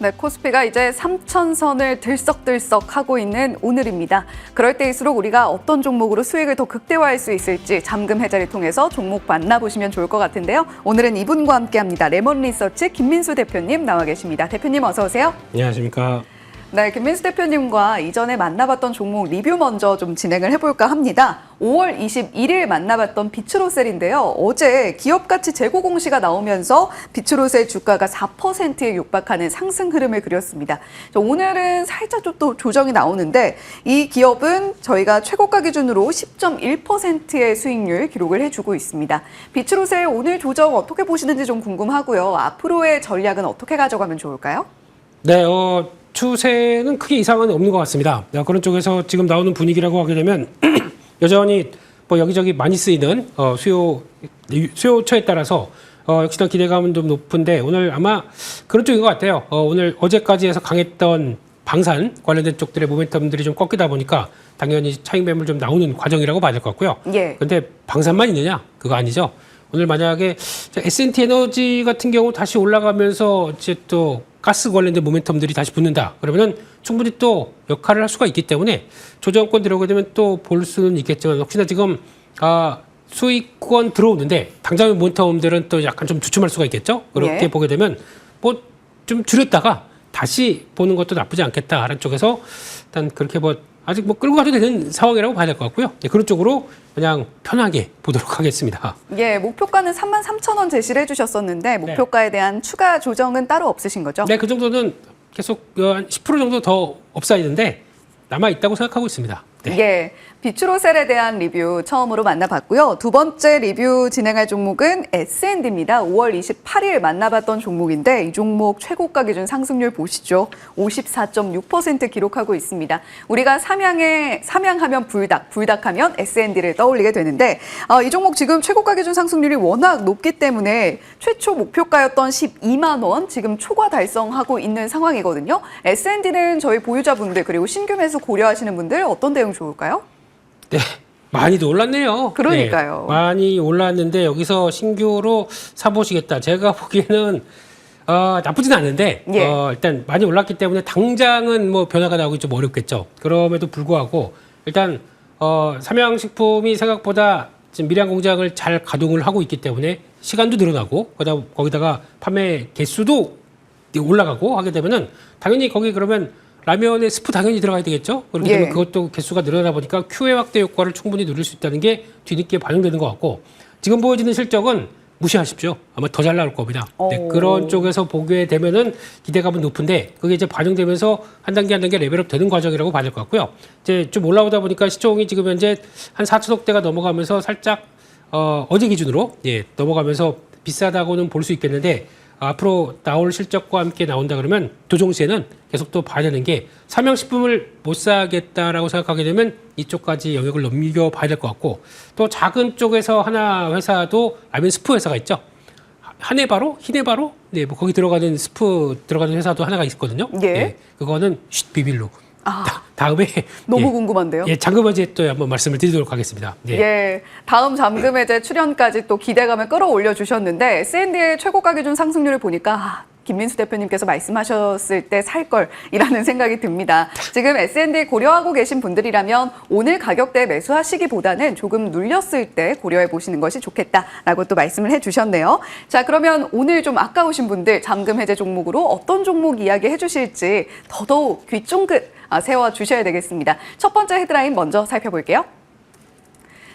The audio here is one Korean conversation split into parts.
네, 코스피가 이제 3,000선을 들썩들썩 하고 있는 오늘입니다. 그럴 때일수록 우리가 어떤 종목으로 수익을 더 극대화할 수 있을지 잠금 해자를 통해서 종목 만나보시면 좋을 것 같은데요. 오늘은 이분과 함께합니다. 레몬리서치 김민수 대표님 나와 계십니다. 대표님 어서 오세요. 안녕하십니까. 네, 김민수 대표님과 이전에 만나봤던 종목 리뷰 먼저 좀 진행을 해볼까 합니다. 5월 21일 만나봤던 비츠로셀인데요. 어제 기업가치 재고 공시가 나오면서 비츠로셀 주가가 4%에 육박하는 상승 흐름을 그렸습니다. 오늘은 살짝 좀 또 조정이 나오는데 이 기업은 저희가 최고가 기준으로 10.1%의 수익률 기록을 해주고 있습니다. 비츠로셀 오늘 조정 어떻게 보시는지 좀 궁금하고요. 앞으로의 전략은 어떻게 가져가면 좋을까요? 네, 추세는 크게 이상은 없는 것 같습니다. 그런 쪽에서 지금 나오는 분위기라고 하게 되면 여전히 뭐 여기저기 많이 쓰이는 수요처에 따라서 역시나 기대감은 좀 높은데 오늘 아마 그런 쪽인 것 같아요. 오늘 어제까지 해서 강했던 방산 관련된 쪽들의 모멘텀들이 좀 꺾이다 보니까 당연히 차익 매물 좀 나오는 과정이라고 봐야 될 것 같고요. 예. 근데 방산만 있느냐? 그거 아니죠. 오늘 만약에 S&T 에너지 같은 경우 다시 올라가면서 이제 또 가스 관련된 모멘텀들이 다시 붙는다. 그러면은 충분히 또 역할을 할 수가 있기 때문에 조정권 들어오게 되면 또 볼 수는 있겠지만 혹시나 지금 수익권 들어오는데 당장의 모멘텀들은 또 약간 좀 주춤할 수가 있겠죠. 그렇게 예. 보게 되면 뭐 좀 줄였다가 다시 보는 것도 나쁘지 않겠다라는 쪽에서 일단 그렇게 뭐 아직 뭐 끌고 가도 되는 상황이라고 봐야 될 것 같고요. 네, 그런 쪽으로 그냥 편하게 보도록 하겠습니다. 예, 목표가는 33,000원 제시를 해주셨었는데 목표가에 대한 추가 조정은 따로 없으신 거죠? 네, 그 정도는 계속 한 10% 정도 더 업사이드인데 남아 있다고 생각하고 있습니다. 네. 예, 비츠로셀에 대한 리뷰 처음으로 만나봤고요. 두 번째 리뷰 진행할 종목은 S&D입니다. 5월 28일 만나봤던 종목인데 이 종목 최고가 기준 상승률 보시죠. 54.6% 기록하고 있습니다. 우리가 삼양하면 불닭, 불닭하면 S&D를 떠올리게 되는데 이 종목 지금 최고가 기준 상승률이 워낙 높기 때문에 최초 목표가였던 12만 원 지금 초과 달성하고 있는 상황이거든요. S&D는 저희 보유자분들 그리고 신규 매수 고려하시는 분들 어떤 대응 좋을까요? 네, 많이도 올랐네요. 그러니까요. 네, 많이 올랐는데 여기서 신규로 사보시겠다. 제가 보기에는 나쁘진 않은데 예. 일단 많이 올랐기 때문에 당장은 뭐 변화가 나오기 좀 어렵겠죠. 그럼에도 불구하고 일단 삼양식품이 생각보다 지금 밀양 공장을 잘 가동을 하고 있기 때문에 시간도 늘어나고 거기다가 판매 개수도 올라가고 하게 되면은 당연히 거기 그러면 라면에 스프 당연히 들어가야 되겠죠. 그렇게 되면 예. 그것도 개수가 늘어나다 보니까 QA 확대 효과를 충분히 누릴 수 있다는 게 뒤늦게 반영되는 것 같고 지금 보여지는 실적은 무시하십시오. 아마 더 잘 나올 겁니다. 네, 그런 쪽에서 보게 되면은 기대감은 높은데 그게 이제 반영되면서 한 단계 한 단계 레벨업 되는 과정이라고 봐야 될 것 같고요. 이제 좀 올라오다 보니까 시총이 지금 현재 한 4천억대가 넘어가면서 살짝 어제 기준으로 넘어가면서 비싸다고는 볼 수 있겠는데 앞으로 나올 실적과 함께 나온다 그러면 조정시에는 계속 또 봐야 되는 게 삼양식품을 못 사겠다라고 생각하게 되면 이쪽까지 영역을 넘겨봐야 될 것 같고 또 작은 쪽에서 하나 회사도 라면 스프 회사가 있죠. 한해바로, 히네바로, 네, 뭐 거기 들어가는 스프 들어가는 회사도 하나가 있거든요. 예. 네, 그거는 비밀로. 다음에 너무 궁금한데요. 잠금 해제 또 한번 말씀을 드리도록 하겠습니다. 네. 예, 다음 잠금 해제 출연까지 또 기대감을 끌어올려 주셨는데 S&D의 최고가 기준 상승률을 보니까 김민수 대표님께서 말씀하셨을 때 살 걸이라는 생각이 듭니다. 지금 S&D 고려하고 계신 분들이라면 오늘 가격대에 매수하시기보다는 조금 눌렸을 때 고려해 보시는 것이 좋겠다라고 또 말씀을 해주셨네요. 자, 그러면 오늘 좀 아까우신 분들 잠금 해제 종목으로 어떤 종목 이야기해 주실지 더더욱 귀 쫑긋 세워주셔야 되겠습니다. 첫 번째 헤드라인 먼저 살펴볼게요.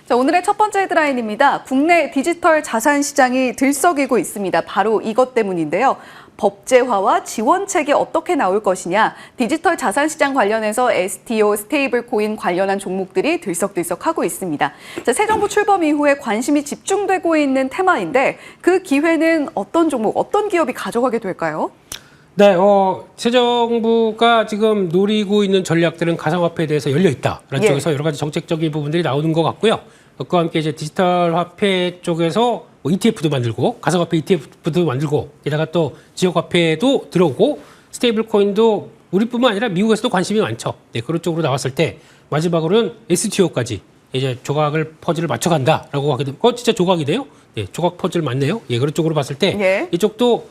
자, 오늘의 첫 번째 헤드라인입니다. 국내 디지털 자산 시장이 들썩이고 있습니다. 바로 이것 때문인데요. 법제화와 지원책이 어떻게 나올 것이냐, 디지털 자산 시장 관련해서 STO, 스테이블 코인 관련한 종목들이 들썩들썩하고 있습니다. 자, 새 정부 출범 이후에 관심이 집중되고 있는 테마인데 그 기회는 어떤 종목, 어떤 기업이 가져가게 될까요? 네, 새 정부가 지금 노리고 있는 전략들은 가상화폐에 대해서 열려 있다라는 쪽에서 여러 가지 정책적인 부분들이 나오는 것 같고요. 그와 함께 이제 디지털 화폐 쪽에서 뭐 ETF도 만들고 가상화폐 ETF도 만들고 게다가 또 지역화폐도 들어오고 스테이블 코인도 우리뿐만 아니라 미국에서도 관심이 많죠. 네, 그런 쪽으로 나왔을 때 마지막으로는 STO까지 이제 조각을 퍼즐을 맞춰간다라고 하게 되면 진짜 조각이네요. 네, 조각 퍼즐 맞네요. 예, 그런 쪽으로 봤을 때 이쪽도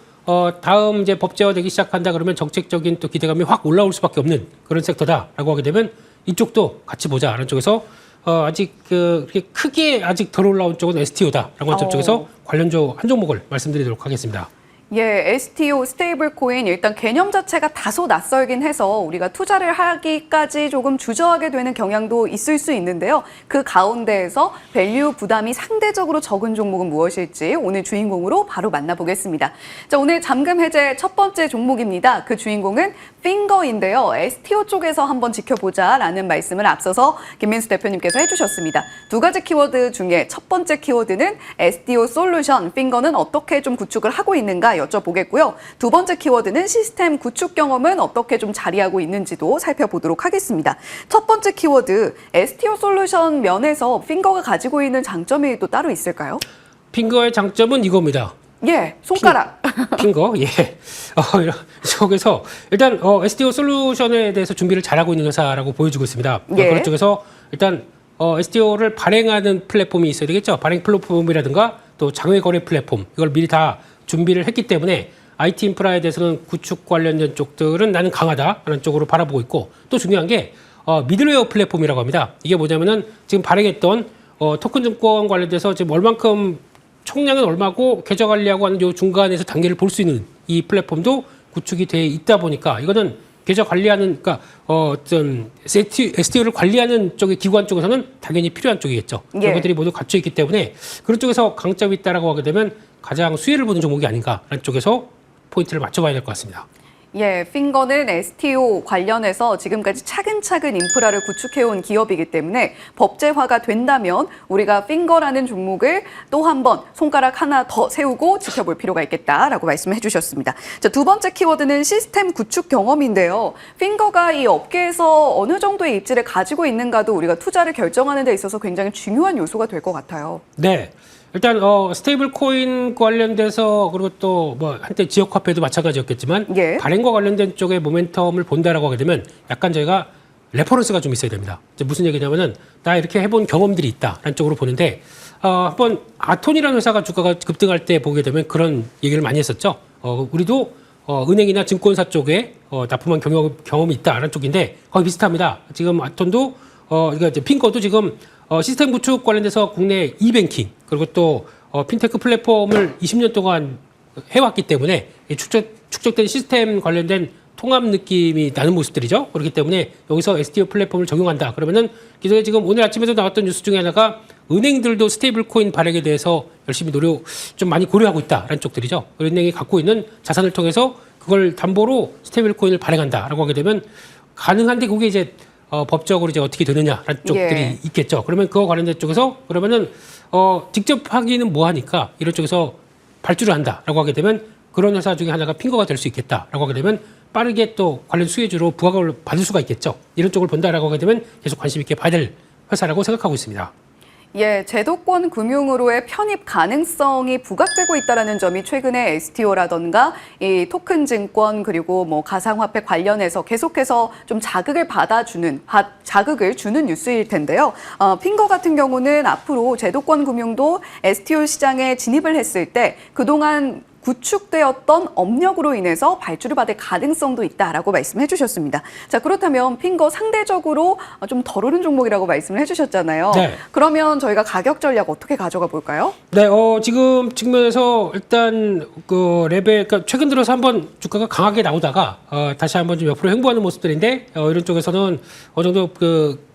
다음 이제 법제화되기 시작한다 그러면 정책적인 또 기대감이 확 올라올 수밖에 없는 그런 섹터다라고 하게 되면 이쪽도 같이 보자라는 쪽에서 아직 그렇게 크게 아직 덜 올라온 쪽은 STO다라고 하는 쪽에서 관련주 한 종목을 말씀드리도록 하겠습니다. 예, STO 스테이블 코인 일단 개념 자체가 다소 낯설긴 해서 우리가 투자를 하기까지 조금 주저하게 되는 경향도 있을 수 있는데요. 그 가운데에서 밸류 부담이 상대적으로 적은 종목은 무엇일지 오늘 주인공으로 바로 만나보겠습니다. 자, 오늘 잠금 해제 첫 번째 종목입니다. 그 주인공은 핑거인데요. STO 쪽에서 한번 지켜보자라는 말씀을 앞서서 김민수 대표님께서 해주셨습니다. 두 가지 키워드 중에 첫 번째 키워드는 STO 솔루션, 핑거는 어떻게 좀 구축을 하고 있는가 여쭤보겠고요. 두 번째 키워드는 시스템 구축 경험은 어떻게 좀 자리하고 있는지도 살펴보도록 하겠습니다. 첫 번째 키워드, STO 솔루션 면에서 핑거가 가지고 있는 장점이 또 따로 있을까요? 핑거의 장점은 이겁니다. 예, 손가락. 핑거, 예. 쪽에서 일단 STO 솔루션에 대해서 준비를 잘하고 있는 회사라고 보여주고 있습니다. 예. 그런 쪽에서 일단 STO를 발행하는 플랫폼이 있어야 되겠죠. 발행 플랫폼이라든가 또 장외 거래 플랫폼 이걸 미리 다 준비를 했기 때문에 IT 인프라에 대해서는 구축 관련된 쪽들은 나는 강하다라는 쪽으로 바라보고 있고 또 중요한 게 미들웨어 플랫폼이라고 합니다. 이게 뭐냐면은 지금 발행했던 토큰 증권 관련돼서 지금 얼만큼 총량은 얼마고 계좌 관리하고 하는 요 중간에서 단계를 볼 수 있는 이 플랫폼도 구축이 돼 있다 보니까 이거는 계좌 관리하는 그러니까 어떤 STO를 관리하는 쪽의 기관 쪽에서는 당연히 필요한 쪽이겠죠. 예. 그런 것들이 모두 갖춰 있기 때문에 그런 쪽에서 강점이 있다라고 하게 되면 가장 수혜를 보는 종목이 아닌가라는 쪽에서 포인트를 맞춰봐야 될 것 같습니다. 예, 핑거는 STO 관련해서 지금까지 차근차근 인프라를 구축해온 기업이기 때문에 법제화가 된다면 우리가 핑거라는 종목을 또 한 번 손가락 하나 더 세우고 지켜볼 필요가 있겠다라고 말씀해 주셨습니다. 자, 두 번째 키워드는 시스템 구축 경험인데요. 핑거가 이 업계에서 어느 정도의 입지를 가지고 있는가도 우리가 투자를 결정하는 데 있어서 굉장히 중요한 요소가 될 것 같아요. 네. 일단 스테이블 코인 관련돼서 그리고 또 뭐 한때 지역 화폐도 마찬가지였겠지만 예. 발행과 관련된 쪽의 모멘텀을 본다라고 하게 되면 약간 저희가 레퍼런스가 좀 있어야 됩니다. 이제 무슨 얘기냐면은 나 이렇게 해본 경험들이 있다라는 쪽으로 보는데 한번 아톤이라는 회사가 주가가 급등할 때 보게 되면 그런 얘기를 많이 했었죠. 우리도 은행이나 증권사 쪽에 납품한 경험이 있다라는 쪽인데 거의 비슷합니다. 지금 아톤도 그러니까 이제 핑거도 지금 시스템 구축 관련돼서 국내 이뱅킹 그리고 또 핀테크 플랫폼을 20년 동안 해왔기 때문에 축적된 시스템 관련된 통합 느낌이 나는 모습들이죠. 그렇기 때문에 여기서 STO 플랫폼을 적용한다. 그러면은 기존에 지금 오늘 아침에도 나왔던 뉴스 중에 하나가 은행들도 스테이블 코인 발행에 대해서 열심히 좀 많이 고려하고 있다라는 쪽들이죠. 은행이 갖고 있는 자산을 통해서 그걸 담보로 스테이블 코인을 발행한다라고 하게 되면 가능한데 그게 이제 법적으로 이제 어떻게 되느냐라는 쪽들이 예. 있겠죠. 그러면 그거 관련된 쪽에서 그러면은 직접 하기는 뭐 하니까 이런 쪽에서 발주를 한다라고 하게 되면 그런 회사 중에 하나가 핑거가 될 수 있겠다라고 하게 되면 빠르게 또 관련 수혜주로 부각을 받을 수가 있겠죠. 이런 쪽을 본다라고 하게 되면 계속 관심 있게 봐야 될 회사라고 생각하고 있습니다. 예, 제도권 금융으로의 편입 가능성이 부각되고 있다는 점이 최근에 STO라던가 이 토큰 증권 그리고 뭐 가상화폐 관련해서 계속해서 좀 자극을 주는 뉴스일 텐데요. 핑거 같은 경우는 앞으로 제도권 금융도 STO 시장에 진입을 했을 때 그동안 구축되었던 업력으로 인해서 발주를 받을 가능성도 있다라고 말씀해 주셨습니다. 자, 그렇다면 핑거 상대적으로 좀 덜 오른 종목이라고 말씀을 해주셨잖아요. 네. 그러면 저희가 가격 전략 어떻게 가져가 볼까요? 네, 지금 측면에서 일단 그러니까 최근 들어서 한번 주가가 강하게 나오다가 다시 한번 좀 옆으로 횡보하는 모습들인데 이런 쪽에서는 어느 정도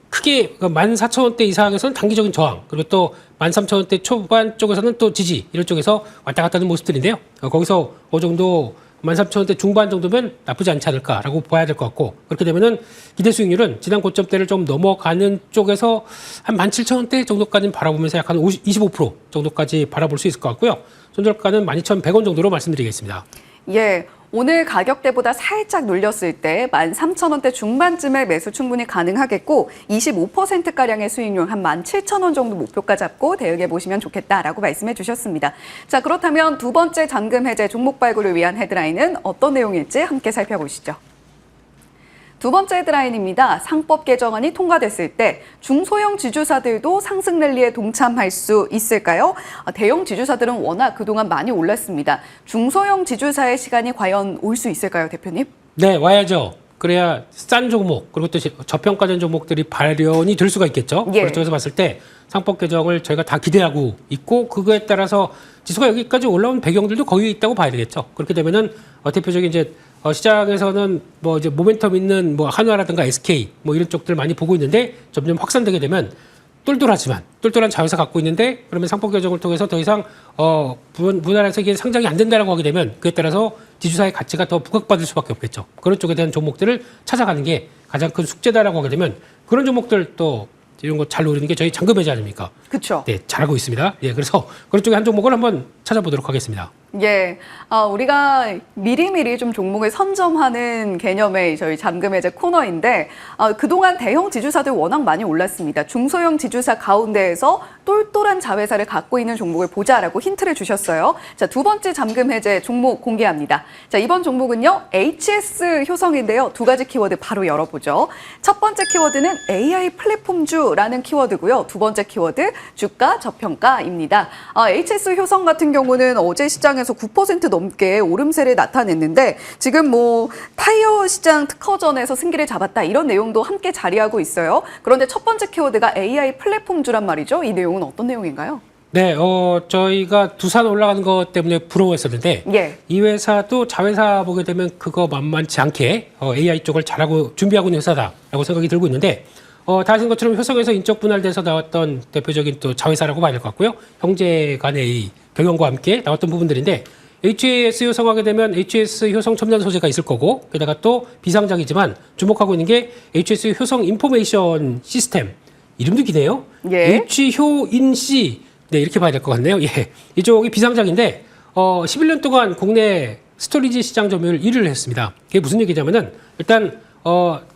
크게 14,000원대 이상에서는 단기적인 저항, 그리고 또 13,000원대 초반 쪽에서는 또 지지, 이런 쪽에서 왔다 갔다 하는 모습들인데요. 거기서 어느 정도 13,000원대 중반 정도면 나쁘지 않지 않을까라고 봐야 될 것 같고, 그렇게 되면은 기대 수익률은 지난 고점대를 좀 넘어가는 쪽에서 한 17,000원대 정도까지는 바라보면서 약 한 25% 정도까지 바라볼 수 있을 것 같고요. 손절가는 12,100원 정도로 말씀드리겠습니다. 예. 오늘 가격대보다 살짝 눌렸을 때 13,000원대 중반쯤에 매수 충분히 가능하겠고 25%가량의 수익률 한 17,000원 정도 목표가 잡고 대응해 보시면 좋겠다라고 말씀해 주셨습니다. 자, 그렇다면 두 번째 잠금 해제 종목 발굴을 위한 헤드라인은 어떤 내용일지 함께 살펴보시죠. 두 번째 헤드라인입니다. 상법 개정안이 통과됐을 때 중소형 지주사들도 상승 랠리에 동참할 수 있을까요? 대형 지주사들은 워낙 그동안 많이 올랐습니다. 중소형 지주사의 시간이 과연 올 수 있을까요, 대표님? 네, 와야죠. 그래야 싼 종목 그리고 또 저평가된 종목들이 발현이 될 수가 있겠죠. 예. 그런 쪽에서 봤을 때 상법 개정을 저희가 다 기대하고 있고 그거에 따라서 지수가 여기까지 올라온 배경들도 거의 있다고 봐야 되겠죠. 그렇게 되면은 대표적인 이제 시장에서는 뭐 이제 모멘텀 있는 뭐 한화라든가 SK 뭐 이런 쪽들 많이 보고 있는데 점점 확산되게 되면 똘똘한 자회사 갖고 있는데 그러면 상법 개정을 통해서 더 이상 우리나라에서 이게 상장이 안 된다라고 하게 되면 그에 따라서 지주사의 가치가 더 부각받을 수밖에 없겠죠. 그런 쪽에 대한 종목들을 찾아가는 게 가장 큰 숙제다라고 하게 되면 그런 종목들 또 이런 거 잘 노리는 게 저희 잔금 해지 아닙니까? 그렇죠. 네, 잘하고 있습니다. 예, 그래서 그런 쪽에 한 종목을 한번 찾아보도록 하겠습니다. 예, 우리가 미리미리 좀 종목을 선점하는 개념의 저희 잔금 해제 코너인데 그동안 대형 지주사들 워낙 많이 올랐습니다. 중소형 지주사 가운데에서 똘똘한 자회사를 갖고 있는 종목을 보자라고 힌트를 주셨어요. 자, 두 번째 잔금 해제 종목 공개합니다. 자, 이번 종목은요, HS 효성인데요. 두 가지 키워드 바로 열어보죠. 첫 번째 키워드는 AI 플랫폼주라는 키워드고요. 두 번째 키워드 주가 저평가입니다. HS 효성 같은 경우는 어제 시장에서 9% 넘게 오름세를 나타냈는데 지금 뭐 타이어 시장 특허전에서 승기를 잡았다 이런 내용도 함께 자리하고 있어요. 그런데 첫 번째 키워드가 AI 플랫폼주란 말이죠. 이 내용은 어떤 내용인가요? 네, 저희가 두산 올라가는 것 때문에 부러워했었는데 예. 이 회사도 자회사 보게 되면 그거 만만치 않게 AI 쪽을 잘하고 준비하고 있는 회사다라고 생각이 들고 있는데 다 아시는 것처럼 효성에서 인적 분할돼서 나왔던 대표적인 또 자회사라고 봐야 될 것 같고요. 형제 간의 이 경영과 함께 나왔던 부분들인데 HS 효성하게 되면 HS 효성 첨단 소재가 있을 거고 게다가 또 비상장이지만 주목하고 있는 게 HS 효성 인포메이션 시스템 이름도 기네요. 예. H효인C 네 이렇게 봐야 될 것 같네요. 예, 이쪽이 비상장인데 11년 동안 국내 스토리지 시장 점유율 1위를 했습니다. 그게 무슨 얘기냐면은 일단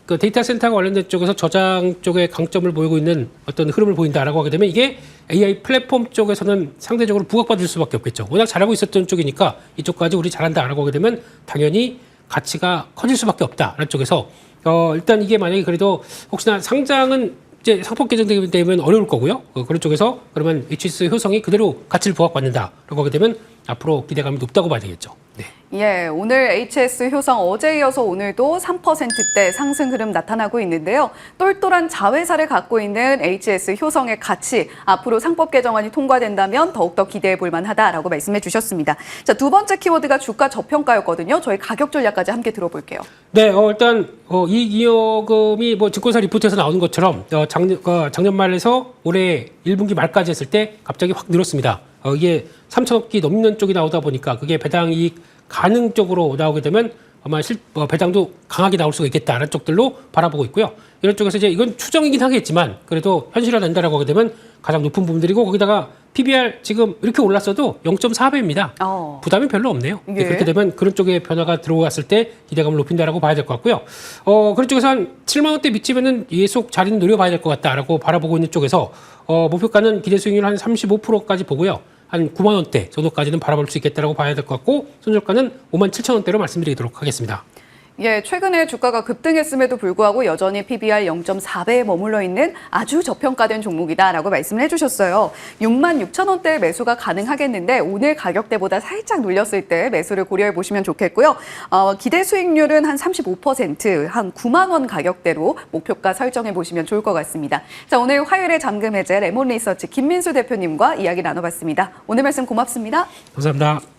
그 데이터 센터가 관련된 쪽에서 저장 쪽에 강점을 보이고 있는 어떤 흐름을 보인다라고 하게 되면 이게 AI 플랫폼 쪽에서는 상대적으로 부각받을 수밖에 없겠죠. 워낙 잘하고 있었던 쪽이니까 이쪽까지 우리 잘한다라고 하게 되면 당연히 가치가 커질 수밖에 없다라는 쪽에서 일단 이게 만약에 그래도 혹시나 상장은 이제 상법 개정되면 어려울 거고요. 그런 쪽에서 그러면 HS 효성이 그대로 가치를 부각받는다라고 하게 되면 앞으로 기대감이 높다고 봐야 되겠죠. 네. 예, 오늘 HS 효성 어제에 이어서 오늘도 3%대 상승 흐름 나타나고 있는데요. 똘똘한 자회사를 갖고 있는 HS 효성의 가치, 앞으로 상법 개정안이 통과된다면 더욱더 기대해 볼 만하다라고 말씀해 주셨습니다. 자, 두 번째 키워드가 주가 저평가였거든요. 저희 가격 전략까지 함께 들어볼게요. 네, 일단 이익 이여금이 뭐 증권사 리포트에서 나오는 것처럼 작년 말에서 올해 1분기 말까지 했을 때 갑자기 확 늘었습니다. 이게 3천억기 넘는 쪽이 나오다 보니까 그게 배당 이익 가능 쪽으로 나오게 되면 아마 배당도 강하게 나올 수가 있겠다라는 쪽들로 바라보고 있고요. 이런 쪽에서 이제 이건 추정이긴 하겠지만 그래도 현실화된다라고 하게 되면 가장 높은 부분들이고 거기다가 PBR 지금 이렇게 올랐어도 0.4배입니다. 부담이 별로 없네요. 예. 네, 그렇게 되면 그런 쪽에 변화가 들어왔을 때 기대감을 높인다라고 봐야 될 것 같고요. 그런 쪽에서 한 7만 원대 밑집에는 계속 자리는 노려봐야 될 것 같다라고 바라보고 있는 쪽에서 목표가는 기대 수익률 한 35%까지 보고요. 한 9만 원대 정도까지는 바라볼 수 있겠다라고 봐야 될 것 같고 손절가는 5만 7천 원대로 말씀드리도록 하겠습니다. 예, 최근에 주가가 급등했음에도 불구하고 여전히 PBR 0.4배에 머물러 있는 아주 저평가된 종목이다라고 말씀을 해주셨어요. 6만 6천 원대 매수가 가능하겠는데 오늘 가격대보다 살짝 눌렸을 때 매수를 고려해 보시면 좋겠고요. 기대 수익률은 한 35%, 한 9만 원 가격대로 목표가 설정해 보시면 좋을 것 같습니다. 자, 오늘 화요일에 잠금 해제 레몬리서치 김민수 대표님과 이야기 나눠봤습니다. 오늘 말씀 고맙습니다. 감사합니다.